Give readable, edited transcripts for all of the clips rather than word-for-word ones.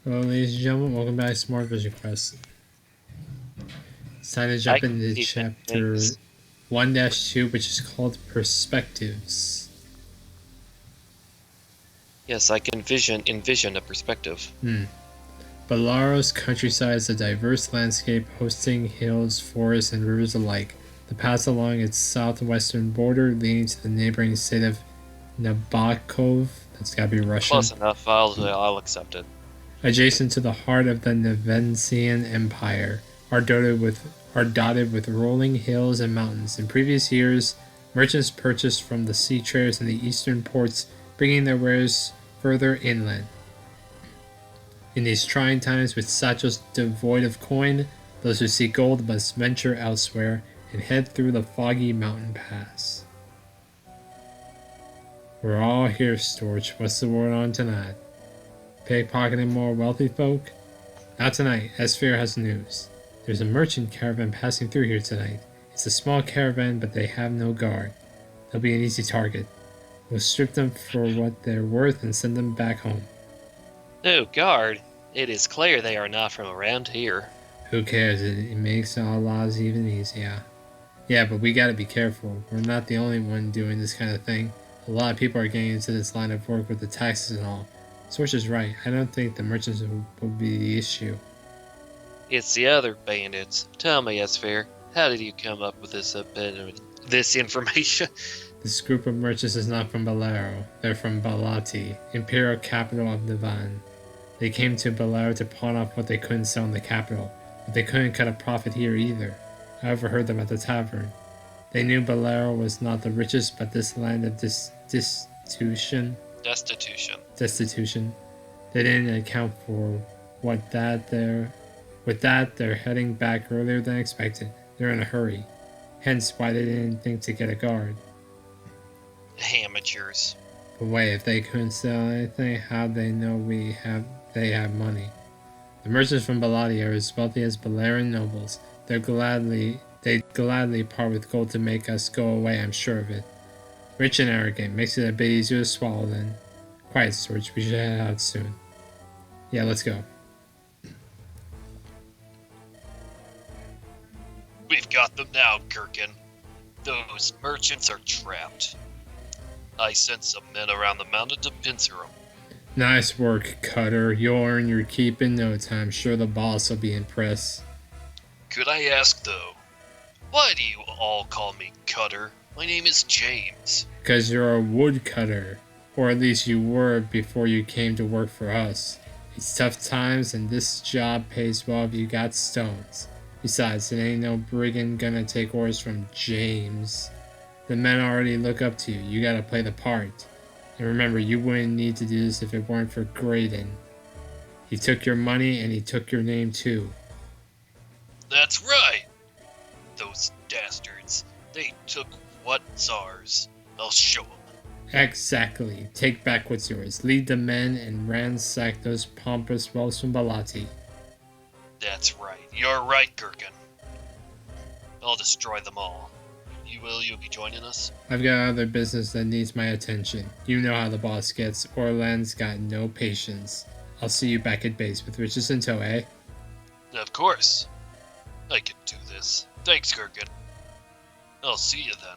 Well, ladies and gentlemen, welcome back to Smart Vision Quest. It's time to I jump can into vision chapter things. 1-2, which is called Perspectives. Yes, I can envision a perspective. Balaro's countryside is a diverse landscape hosting hills, forests, and rivers alike. The paths along its southwestern border leading to the neighboring state of Nabokov, that's gotta be Russian, Close enough. I'll accept it. adjacent to the heart of the Nevensian Empire, are dotted with rolling hills and mountains. In previous years, merchants purchased from the sea traders in the eastern ports, bringing their wares further inland. In these trying times, with satchels devoid of coin, those who seek gold must venture elsewhere and head through the foggy mountain pass. We're all here, Storch. What's the word on tonight? Pickpocketing more wealthy folk? Not tonight. Esphere has news. There's a merchant caravan passing through here tonight. It's a small caravan, but they have no guard. They'll be an easy target. We'll strip them for what they're worth and send them back home. No guard. It is clear they are not from around here. Who cares? It makes our lives even easier. Yeah, but we gotta be careful. We're not the only one doing this kind of thing. A lot of people are getting into this line of work with the taxes and all. Source is right. I don't think the merchants will be the issue. It's the other bandits. Tell me, Esfair, how did you come up with this information? This group of merchants is not from Bolero. They're from Balati, imperial capital of Nivan. They came to Bolero to pawn off what they couldn't sell in the capital, but they couldn't cut a profit here either. I overheard them at the tavern. They knew Bolero was not the richest, but this land of destitution. They didn't account for what that there. With that, they're heading back earlier than expected. They're in a hurry. Hence why they didn't think to get a guard. Amateurs. But wait, if they couldn't sell anything, how'd they know they have money? The merchants from Baladi are as wealthy as Balearian nobles. They'd gladly part with gold to make us go away, I'm sure of it. Rich and arrogant, makes it a bit easier to swallow then. Quiet, Storch, we should head out soon. Yeah, let's go. We've got them now, Gherkin. Those merchants are trapped. I sent some men around the mountain to pincer them. Nice work, Cutter. You'll earn your keep in no time. Sure the boss will be impressed. Could I ask, though, why do you all call me Cutter? My name is James. Because you're a woodcutter. Or at least you were before you came to work for us. It's tough times and this job pays well if you got stones. Besides, it ain't no brigand gonna take orders from James. The men already look up to you. You gotta play the part. And remember, you wouldn't need to do this if it weren't for Graydon. He took your money and he took your name too. That's right! Those dastards. They took what's ours. I'll show them. Exactly. Take back what's yours. Lead the men and ransack those pompous wells from Balati. That's right. You're right, Gherkin. I'll destroy them all. You'll be joining us? I've got other business that needs my attention. You know how the boss gets. Orland's got no patience. I'll see you back at base with riches in tow, eh? Of course. I can do this. Thanks, Gherkin. I'll see you then.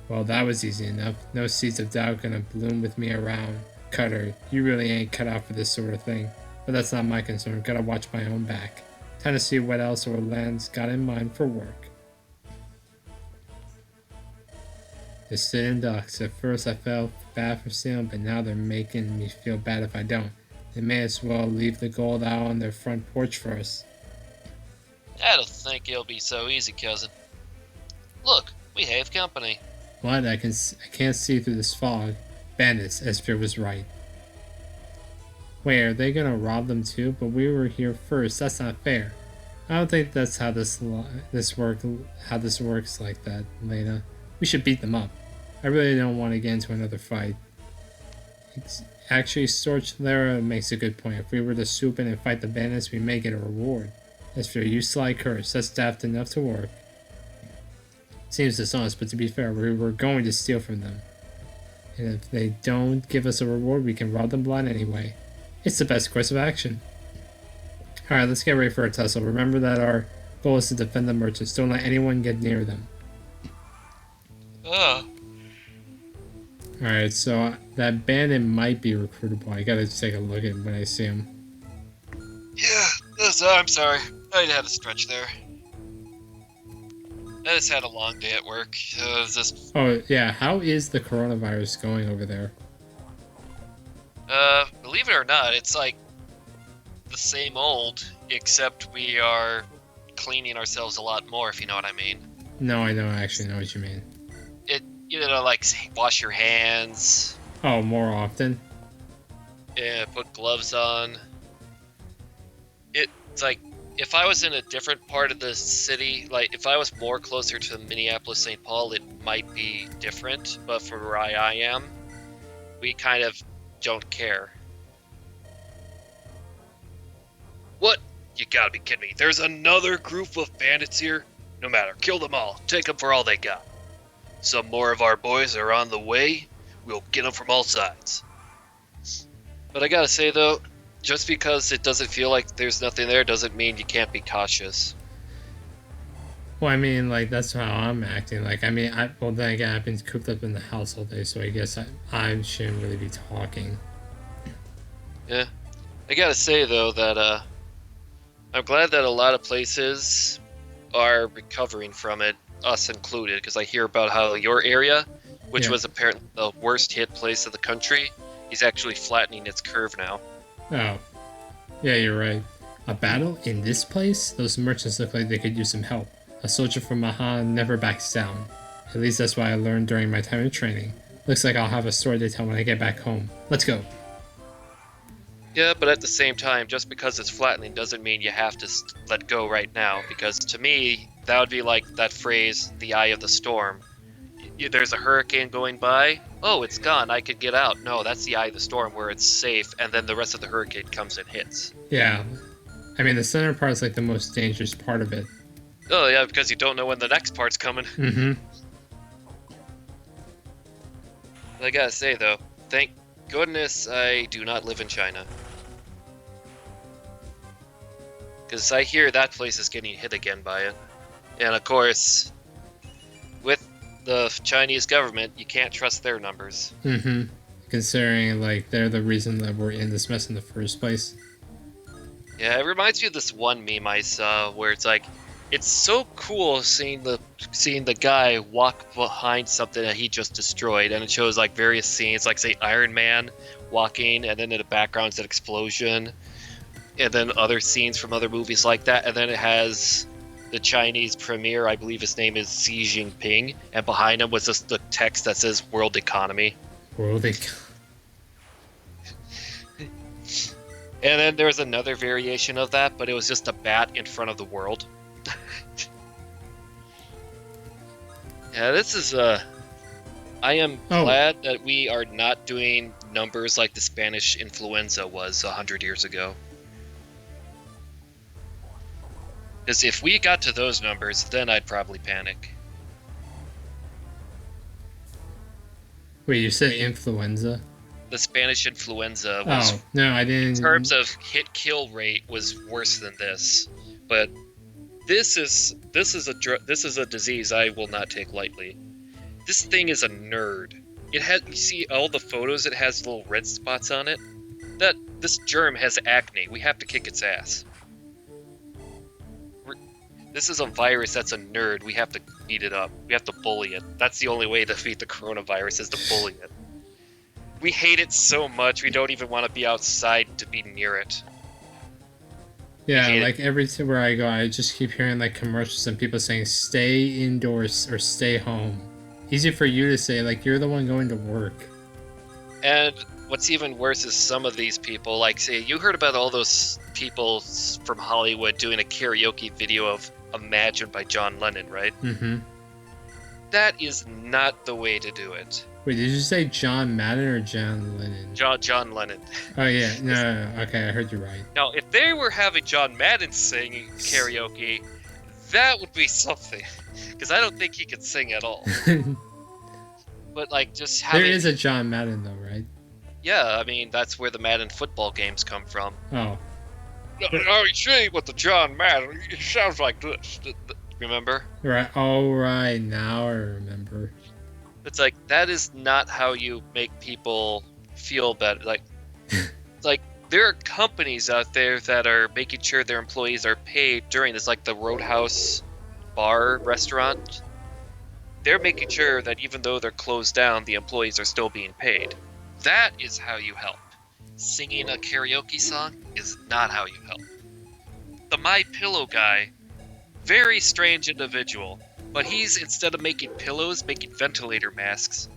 Well, that was easy enough. No seeds of doubt gonna bloom with me around. Cutter, you really ain't cut out for this sort of thing. But that's not my concern. Gotta watch my own back. Time to see what else Orland's got in mind for work. They're sitting ducks. At first I felt bad for stealing, but now they're making me feel bad if I don't. They may as well leave the gold out on their front porch for us. I don't think it'll be so easy, cousin. Look, we have company. What? I can't see through this fog. Bandits, Esper was right. Wait, are they gonna rob them too? But we were here first. That's not fair. I don't think that's how this works like that, Lena. We should beat them up. I really don't want to get into another fight. Actually, Storch Lara makes a good point. If we were to swoop in and fight the bandits, we may get a reward. As for you, sly curse, that's daft enough to work. Seems dishonest, but to be fair, we were going to steal from them. And if they don't give us a reward, we can rob them blind anyway. It's the best course of action. Alright, let's get ready for a tussle. Remember that our goal is to defend the merchants. Don't let anyone get near them. Alright, so that bandit might be recruitable. I gotta take a look at him when I see him. Yeah, I'm sorry. I had a stretch there. I just had a long day at work. Oh, yeah. How is the coronavirus going over there? Believe it or not, it's like the same old, except we are cleaning ourselves a lot more, if you know what I mean. No, I don't actually know what you mean. Like, wash your hands. Oh, more often? Yeah, put gloves on. It's like, if I was in a different part of the city, like, if I was more closer to Minneapolis, St. Paul, it might be different, but for where I am, we kind of don't care. What? You gotta be kidding me. There's another group of bandits here? No matter, kill them all. Take them for all they got. Some more of our boys are on the way. We'll get them from all sides. But I gotta say, though, just because it doesn't feel like there's nothing there doesn't mean you can't be cautious. Well, I mean, like, that's how I'm acting. Like, I mean, well, then again, I've been cooped up in the house all day, so I guess I shouldn't really be talking. Yeah. I gotta say, though, that, I'm glad that a lot of places are recovering from it, us included, because I hear about how your area, which was apparently the worst hit place of the country, is actually flattening its curve now. Oh. Yeah, you're right. A battle in this place? Those merchants look like they could use some help. A soldier from Mahan never backs down. At least that's what I learned during my time in training. Looks like I'll have a story to tell when I get back home. Let's go. Yeah, but at the same time, just because it's flattening doesn't mean you have to let go right now, because to me, that would be like that phrase, the eye of the storm. There's a hurricane going by, oh, it's gone, I could get out. No, that's the eye of the storm where it's safe, and then the rest of the hurricane comes and hits. Yeah. I mean, the center part is like the most dangerous part of it. Oh, yeah, because you don't know when the next part's coming. Mm-hmm. I gotta say, though, thank goodness I do not live in China. Because I hear that place is getting hit again by it. And of course, with the Chinese government, you can't trust their numbers. Mm-hmm. Considering, like, they're the reason that we're in this mess in the first place. Yeah, it reminds me of this one meme I saw where it's like, it's so cool seeing the guy walk behind something that he just destroyed, and it shows like various scenes, like say Iron Man walking, and then in the background is an explosion, and then other scenes from other movies like that, and then it has the Chinese premier, I believe his name is Xi Jinping, and behind him was just the text that says World Economy. World Economy. And then there's another variation of that, but it was just a bat in front of the world. Yeah, this is I am glad that we are not doing numbers like the Spanish influenza was 100 years ago. Because if we got to those numbers, then I'd probably panic. Wait, you said influenza? The Spanish influenza was... Oh, no, I didn't... In terms of hit-kill rate was worse than this. But this is a disease I will not take lightly. This thing is a nerd. It has, you see all the photos, it has little red spots on it? This germ has acne. We have to kick its ass. This is a virus that's a nerd. We have to beat it up. We have to bully it. That's the only way to defeat the coronavirus, is to bully it. We hate it so much, we don't even want to be outside to be near it. Yeah, like everywhere I go, I just keep hearing like commercials and people saying, stay indoors or stay home. Easy for you to say, like you're the one going to work. And what's even worse is some of these people, like say, you heard about all those people from Hollywood doing a karaoke video of Imagine by John Lennon, right? Mm-hmm. That is not the way to do it. Wait, did you say John Madden or John Lennon? John Lennon. Oh, yeah. No. Okay, I heard you right. Now, if they were having John Madden sing karaoke, that would be something. Because I don't think he can sing at all. But, like, just having... There is a John Madden, though, right? Yeah, I mean, that's where the Madden football games come from. Oh, Oh, you see what the John Madden, it sounds like this. Remember? right. All right, now I remember. It's like, that is not how you make people feel better. Like, there are companies out there that are making sure their employees are paid during this, like the Roadhouse bar restaurant. They're making sure that even though they're closed down, the employees are still being paid. That is how you help. Singing a karaoke song is not how you help. The My Pillow guy, very strange individual, but he's, instead of making pillows, making ventilator masks.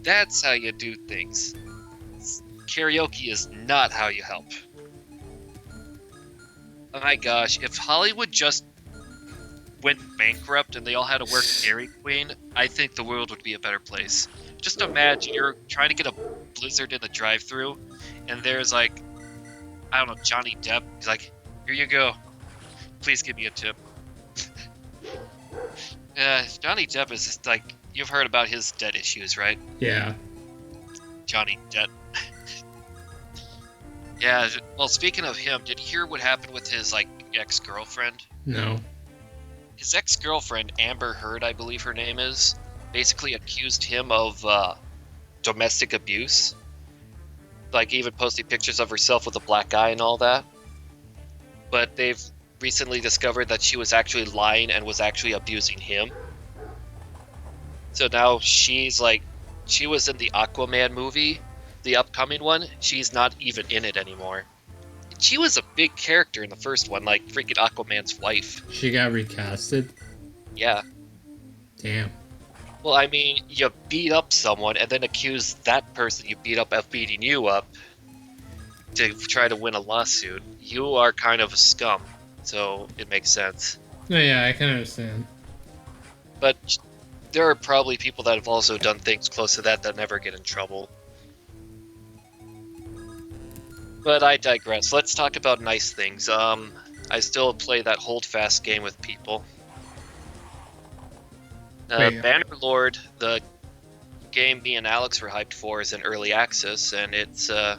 That's how you do things. Karaoke is not how you help. Oh my gosh, if Hollywood just went bankrupt and they all had to work Dairy Queen, I think the world would be a better place. Just imagine you're trying to get a Blizzard in the drive-thru, and there's like, I don't know, Johnny Depp. He's like, here you go. Please give me a tip. Johnny Depp is just like, you've heard about his debt issues, right? Yeah. Johnny Depp. Yeah, well, speaking of him, did you hear what happened with his, like, ex-girlfriend? No. His ex-girlfriend, Amber Heard, I believe her name is, basically accused him of domestic abuse. Like, even posting pictures of herself with a black eye and all that. But they've recently discovered that she was actually lying and was actually abusing him. So now she's like, she was in the Aquaman movie, the upcoming one. She's not even in it anymore. She was a big character in the first one, like freaking Aquaman's wife. She got recasted? Yeah. Damn. Well, I mean, you beat up someone and then accuse that person you beat up of beating you up to try to win a lawsuit. You are kind of a scum, so it makes sense. No, yeah, I can understand. But there are probably people that have also done things close to that never get in trouble. But I digress. Let's talk about nice things. I still play that Holdfast game with people. Bannerlord, the game me and Alex were hyped for, is in early access, and it's the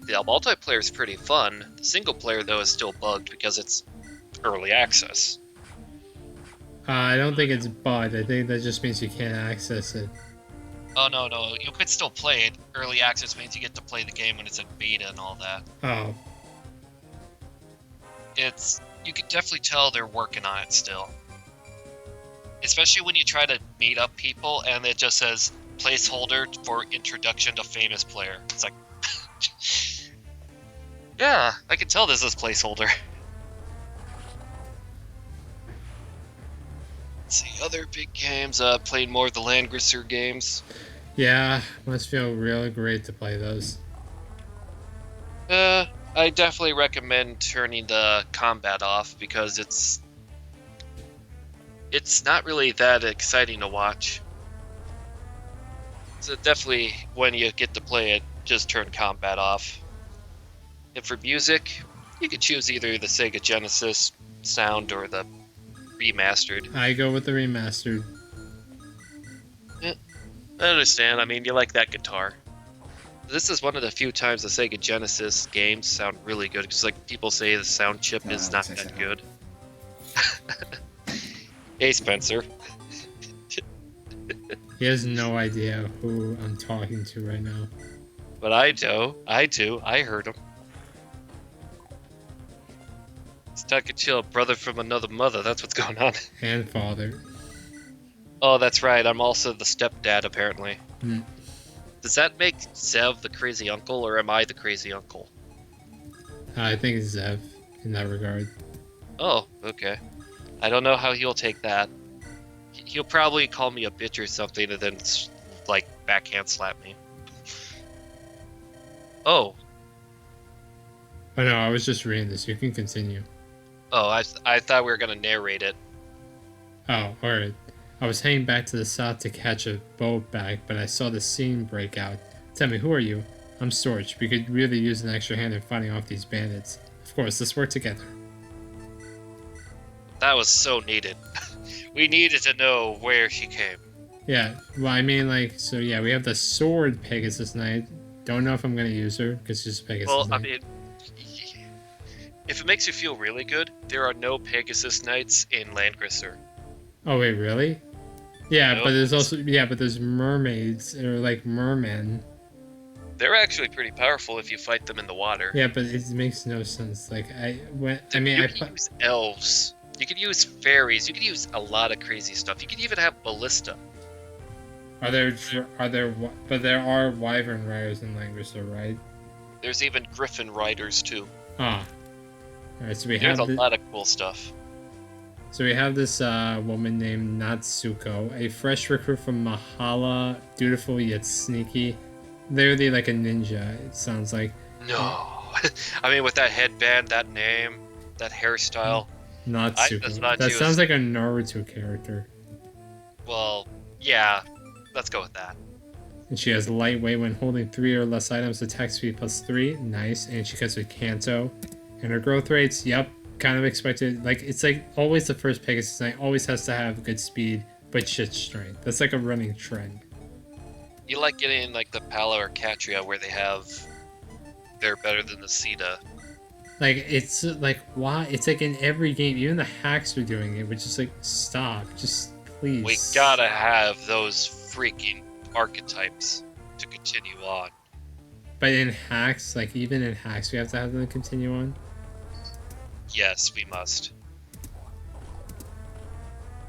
multiplayer is pretty fun. The single player, though, is still bugged because it's early access. I don't think it's bugged. I think that just means you can't access it. Oh, no, you could still play it. Early access means you get to play the game when it's in beta and all that. Oh. You can definitely tell they're working on it still. Especially when you try to meet up people and it just says placeholder for introduction to famous player. It's like, yeah, I can tell this is placeholder. Let's see, other big games. Played more of the Landgrisser games. Yeah, must feel really great to play those. I definitely recommend turning the combat off because it's not really that exciting to watch. So definitely, when you get to play it, just turn combat off. And for music, you can choose either the Sega Genesis sound or the remastered. I go with the remastered. Yeah, I understand. I mean, you like that guitar. This is one of the few times the Sega Genesis games sound really good, because like people say the sound chip is not that good. Hey, Spencer. He has no idea who I'm talking to right now. But I do. I heard him. It's Takachill, brother from another mother. That's what's going on. And father. Oh, that's right. I'm also the stepdad, apparently. Hmm. Does that make Zev the crazy uncle, or am I the crazy uncle? I think it's Zev in that regard. Oh, okay. I don't know how he'll take that. He'll probably call me a bitch or something and then, like, backhand slap me. Oh. Oh no, I was just reading this. You can continue. Oh, I thought we were going to narrate it. Oh, alright. I was heading back to the south to catch a boat back, but I saw the scene break out. Tell me, who are you? I'm Storch. We could really use an extra hand in fighting off these bandits. Of course, let's work together. That was so needed. We needed to know where she came. Yeah, well, I mean, like, so yeah, we have the sword Pegasus Knight. don't know if I'm gonna use her because she's Pegasus. Well, I Knight. mean, if it makes you feel really good, there are no Pegasus Knights in Landgrisser. Oh wait, really? Yeah, Nope. but there's mermaids or like mermen. They're actually pretty powerful if you fight them in the water. Yeah, but it makes no sense. Like You can use elves. You could use fairies. You could use a lot of crazy stuff. You could even have ballista. but there are wyvern riders in Langrisser, right? There's even griffin riders too. Ah, all right. There's a lot of cool stuff. So we have this woman named Natsuko, a fresh recruit from Mahala, dutiful yet sneaky, literally like a ninja. It sounds like. No, I mean with that headband, that name, that hairstyle. Natsuko. That sounds like a Naruto character. Well, yeah, let's go with that. And she has lightweight when holding 3 or less items, attack speed +3, nice. And she cuts with Kanto. And her growth rates, yep, kind of expected. Like it's like always the first Pegasus Knight always has to have good speed, but shit strength. That's like a running trend. You like getting like the Pala or Catria where they're better than the Sita. Like it's like why? It's like in every game, even the hacks are doing it, which is like stop, just please. We gotta have those freaking archetypes to continue on. But in hacks, like even in hacks, we have to have them continue on. Yes, we must.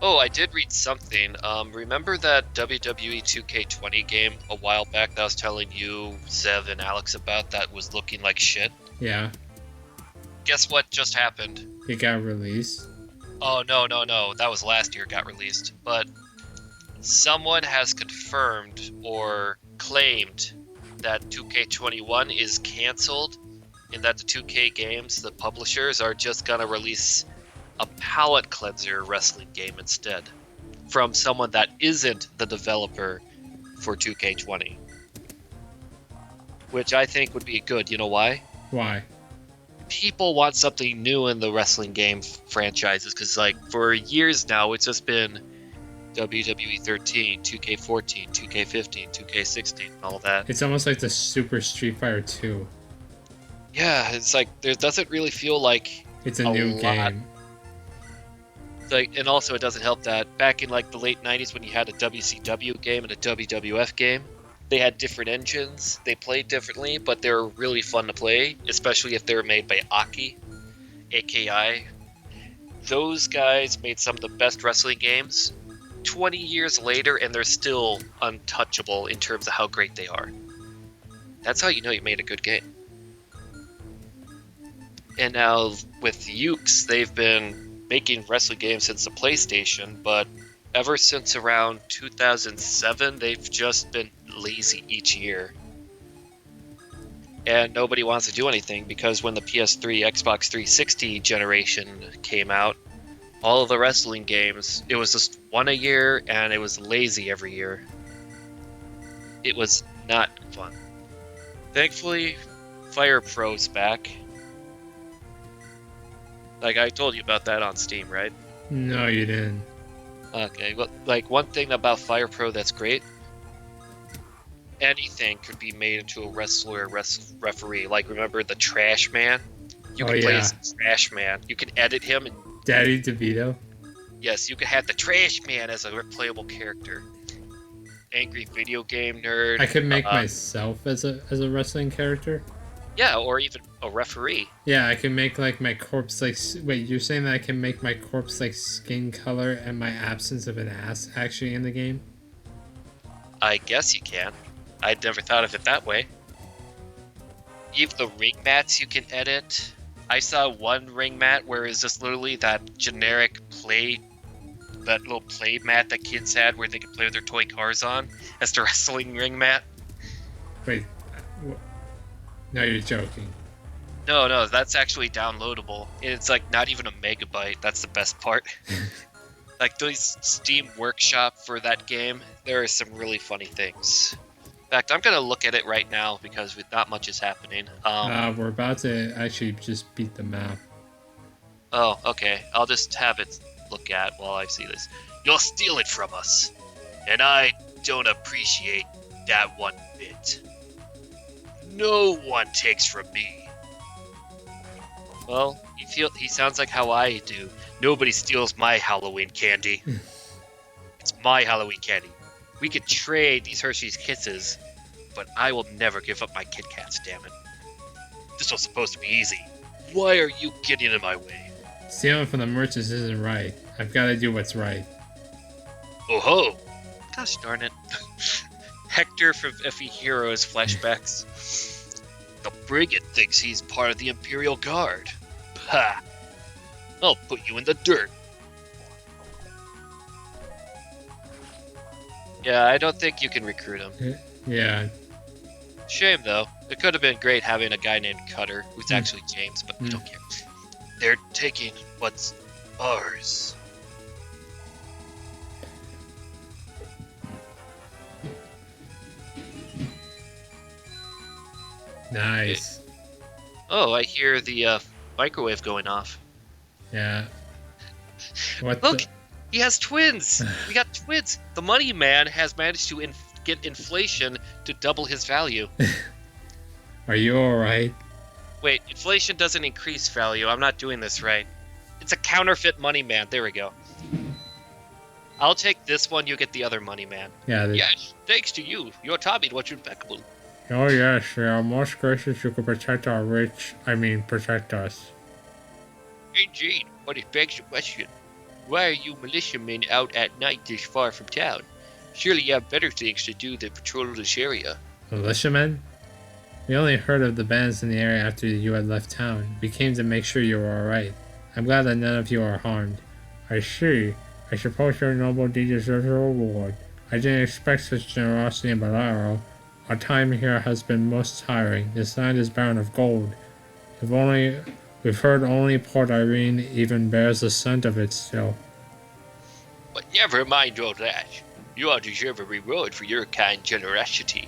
Oh, I did read something. Remember that WWE 2K20 game a while back that I was telling you, Zev, and Alex about that was looking like shit? Yeah. Guess what just happened? It got released. Oh, no. That was last year it got released. But someone has confirmed or claimed that 2K21 is canceled and that the 2K games, the publishers, are just going to release a palate cleanser wrestling game instead from someone that isn't the developer for 2K20. Which I think would be good. You know why? Why? People want something new in the wrestling game franchises because, like, for years now, it's just been WWE 13, 2K14, 2K15, 2K16, and all that. It's almost like the Super Street Fighter 2. Yeah, it's like there doesn't really feel like it's a new game. Like, and also it doesn't help that back in like the late 90s when you had a WCW game and a WWF game, they had different engines, they played differently, but they were really fun to play, especially if they were made by Aki, AKI. Those guys made some of the best wrestling games 20 years later, and they're still untouchable in terms of how great they are. That's how you know you made a good game. And now with Ukes, they've been making wrestling games since the PlayStation, but ever since around 2007, they've just been lazy each year. And nobody wants to do anything because when the PS3, Xbox 360 generation came out, all of the wrestling games, it was just one a year and it was lazy every year. It was not fun. Thankfully, Fire Pro's back. Like, I told you about that on Steam, right? No, you didn't. Okay, well, like, one thing about Fire Pro that's great, anything could be made into a wrestler or referee. Like, remember the Trash Man? You can play as Trash Man. You can edit him. And, Daddy DeVito? Yes, you can have the Trash Man as a playable character. Angry video game nerd. I could make myself as a wrestling character? Yeah, or even a referee. Yeah, I can make like my corpse like. Wait, you're saying that I can make my corpse like skin color and my absence of an ass actually in the game? I guess you can. I'd never thought of it that way. Even the ring mats you can edit. I saw one ring mat where it's just literally that generic that little play mat that kids had where they could play with their toy cars on as the wrestling ring mat. Wait. No, you're joking. No, that's actually downloadable. It's like not even a megabyte. That's the best part. Like those Steam Workshop for that game, there are some really funny things. In fact, I'm gonna look at it right now because not much is happening. We're about to actually just beat the map. Oh, okay. I'll just have it look at while I see this. You'll steal it from us, and I don't appreciate that one bit. no one takes from me. Well, he sounds like how I do. Nobody steals my Halloween candy. It's my Halloween candy. We could trade these Hershey's Kisses, but I will never give up my Kit Kats, damn it. This was supposed to be easy. Why are you getting in my way? Stealing from the merchants isn't right. I've got to do what's right. Oh ho! Gosh darn it. Hector from FE Heroes flashbacks. The brigand thinks he's part of the Imperial Guard. Ha! I'll put you in the dirt. Yeah, I don't think you can recruit him. Yeah. Shame, though. It could have been great having a guy named Cutter, who's actually James, but we don't care. They're taking what's ours. Nice. Oh, I hear the microwave going off. Yeah. What Look! He has twins! We got twins! The money man has managed to get inflation to double his value. Are you alright? Wait, inflation doesn't increase value. I'm not doing this right. It's a counterfeit money man. There we go. I'll take this one, you get the other money man. Yeah. Yes, thanks to you. Your Tommy was impeccable. Oh yes, we are most gracious you could protect protect us. Indeed, but it begs the question. Why are you militiamen out at night this far from town? Surely you have better things to do than patrol this area. Militiamen? We only heard of the bands in the area after you had left town. We came to make sure you were alright. I'm glad that none of you are harmed. I see. I suppose your noble deed deserves a reward. I didn't expect such generosity in Bolero. Our time here has been most tiring. This land is barren of gold. We've heard only Port Irene even bears the scent of it still. But never mind all that. You all deserve a reward for your kind generosity.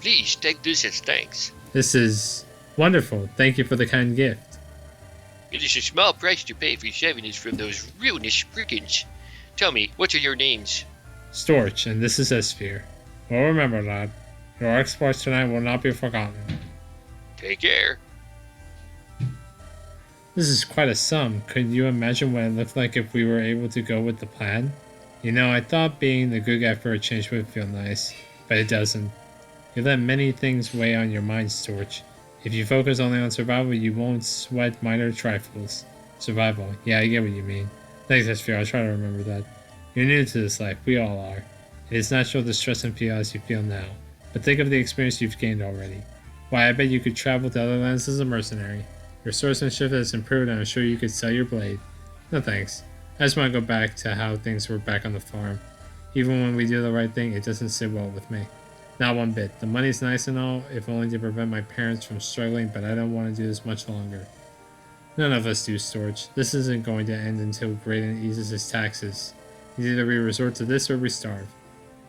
Please take this as thanks. This is wonderful. Thank you for the kind gift. It is a small price to pay for saving us from those ruinous brigands. Tell me, what are your names? Storch, and this is Esphere. Well, remember, lad. Your exploits tonight will not be forgotten. Take care. This is quite a sum. Could you imagine what it looked like if we were able to go with the plan? You know, I thought being the good guy for a change would feel nice, but it doesn't. You let many things weigh on your mind, Storch. If you focus only on survival, you won't sweat minor trifles. Survival. Yeah, I get what you mean. Thanks, Esphere. I'll try to remember that. You're new to this life. We all are. It is natural to stress and feel as you feel now. But think of the experience you've gained already. Why, I bet you could travel to other lands as a mercenary. Your swordsmanship has improved and I'm sure you could sell your blade. No thanks. I just want to go back to how things were back on the farm. Even when we do the right thing, it doesn't sit well with me. Not one bit. The money's nice and all, if only to prevent my parents from struggling, but I don't want to do this much longer. None of us do, Storch. This isn't going to end until Graydon eases his taxes. Either we resort to this or we starve.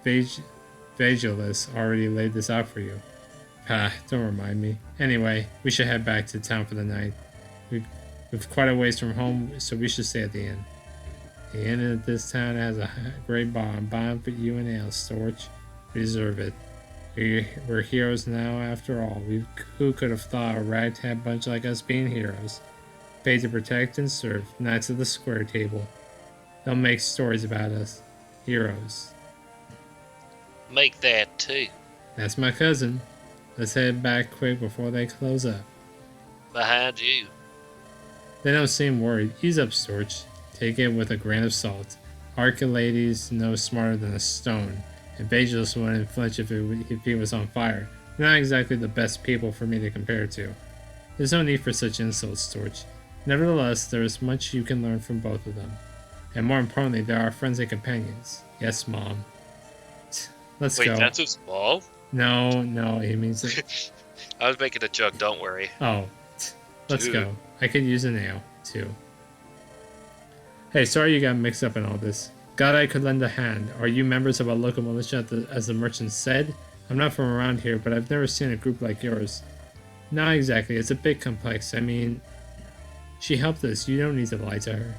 Vagilis already laid this out for you. Don't remind me. Anyway, we should head back to town for the night. We've quite a ways from home, so we should stay at the inn. The inn at this town has a great bar. I'm buying for you and ale, Storch. We deserve it. We're heroes now, after all. Who could have thought a ragtag bunch like us being heroes? Paid to protect and serve, knights of the square table. They'll make stories about us. Heroes. Make that too. That's my cousin. Let's head back quick before they close up. Behind you. They don't seem worried. Ease up, Storch. Take it with a grain of salt. Archilades no smarter than a stone, and Vagilis wouldn't flinch if he was on fire. They're not exactly the best people for me to compare to. There's no need for such insults, Storch. Nevertheless, there is much you can learn from both of them. And more importantly, there are friends and companions. Yes, Mom. Let's go. Wait, that's so small? No, he means it. I was making a joke, don't worry. Oh, let's go. I could use a nail, too. Hey, sorry you got mixed up in all this. God, I could lend a hand. Are you members of a local militia, as the merchant said? I'm not from around here, but I've never seen a group like yours. Not exactly. It's a bit complex. I mean, she helped us. You don't need to lie to her.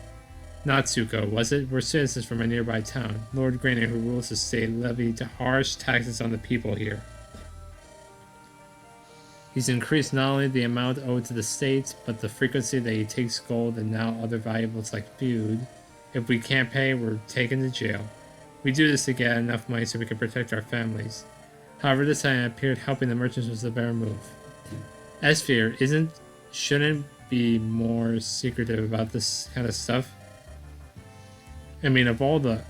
Not Tsuko, was it? We're citizens from a nearby town. Lord Grainer, who rules the state, levied harsh taxes on the people here. He's increased not only the amount owed to the state, but the frequency that he takes gold and now other valuables like food. If we can't pay, we're taken to jail. We do this to get enough money so we can protect our families. However, this time it appeared helping the merchants was the better move. Esphere, shouldn't be more secretive about this kind of stuff? I mean, of all the...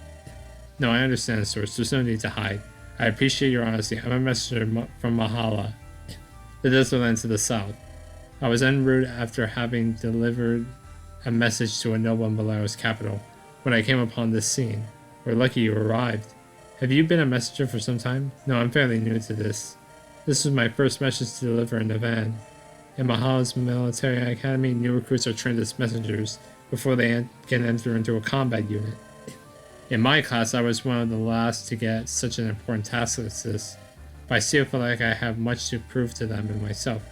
No, I understand the source. There's no need to hide. I appreciate your honesty. I'm a messenger from Mahala, the desert land to the south. I was en route after having delivered a message to a noble in Valero's capital when I came upon this scene. We're lucky you arrived. Have you been a messenger for some time? No, I'm fairly new to this. This was my first message to deliver in the van. In Mahala's military academy, new recruits are trained as messengers before they can enter into a combat unit. In my class, I was one of the last to get such an important task as this, but I still feel like I have much to prove to them and myself.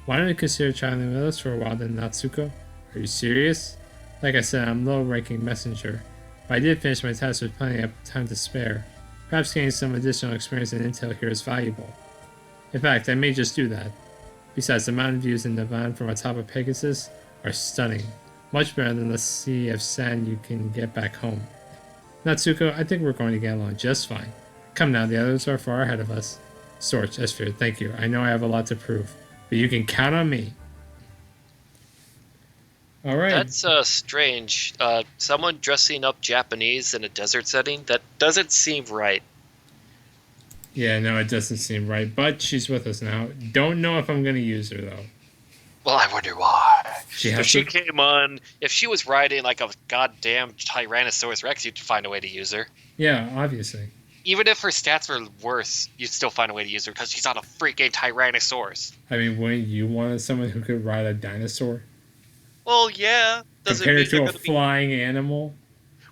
Why don't you consider traveling with us for a while then, Natsuko? Are you serious? Like I said, I'm a low-ranking messenger, but I did finish my task with plenty of time to spare. Perhaps getting some additional experience and intel here is valuable. In fact, I may just do that. Besides, the mountain views in the van from atop of Pegasus are stunning, much better than the sea of sand you can get back home. Natsuko, I think we're going to get along just fine. Come now, the others are far ahead of us. Sorch, Esphere, thank you. I know I have a lot to prove, but you can count on me. Alright. That's strange. Someone dressing up Japanese in a desert setting? That doesn't seem right. Yeah, no, it doesn't seem right, but she's with us now. Don't know if I'm going to use her, though. Well, I wonder why. If she was riding like a goddamn Tyrannosaurus Rex, you'd find a way to use her. Yeah, obviously. Even if her stats were worse, you'd still find a way to use her because she's on a freaking Tyrannosaurus. I mean, wouldn't you want someone who could ride a dinosaur? Well, yeah. Compared to a flying animal?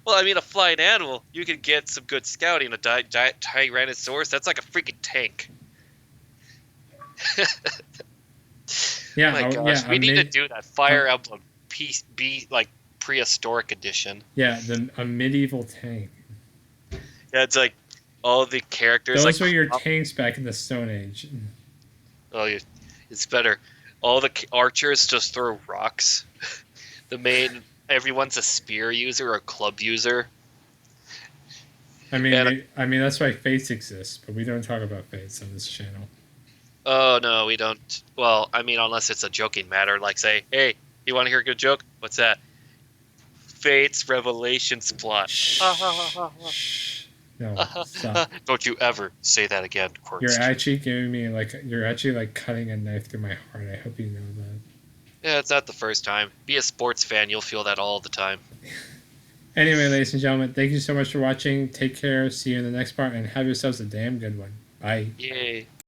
Well, I mean, a flying animal, you could get some good scouting. A Tyrannosaurus, that's like a freaking tank. Yeah, oh my gosh, we need to do that Fire Emblem like prehistoric edition. Yeah, a medieval tank. Yeah, it's like all the characters. Those were your tanks back in the Stone Age. Oh, it's better. All the archers just throw rocks. Everyone's a spear user or a club user. I mean, that's why fates exist, but we don't talk about fates on this channel. Oh, no, we don't. Well, I mean, unless it's a joking matter, like say, hey, you want to hear a good joke? What's that? Fates Revelations plot. No, stop. Don't you ever say that again, You're actually cutting a knife through my heart. I hope you know that. Yeah, it's not the first time. Be a sports fan, you'll feel that all the time. Anyway, ladies and gentlemen, thank you so much for watching. Take care, see you in the next part, and have yourselves a damn good one. Bye. Yay.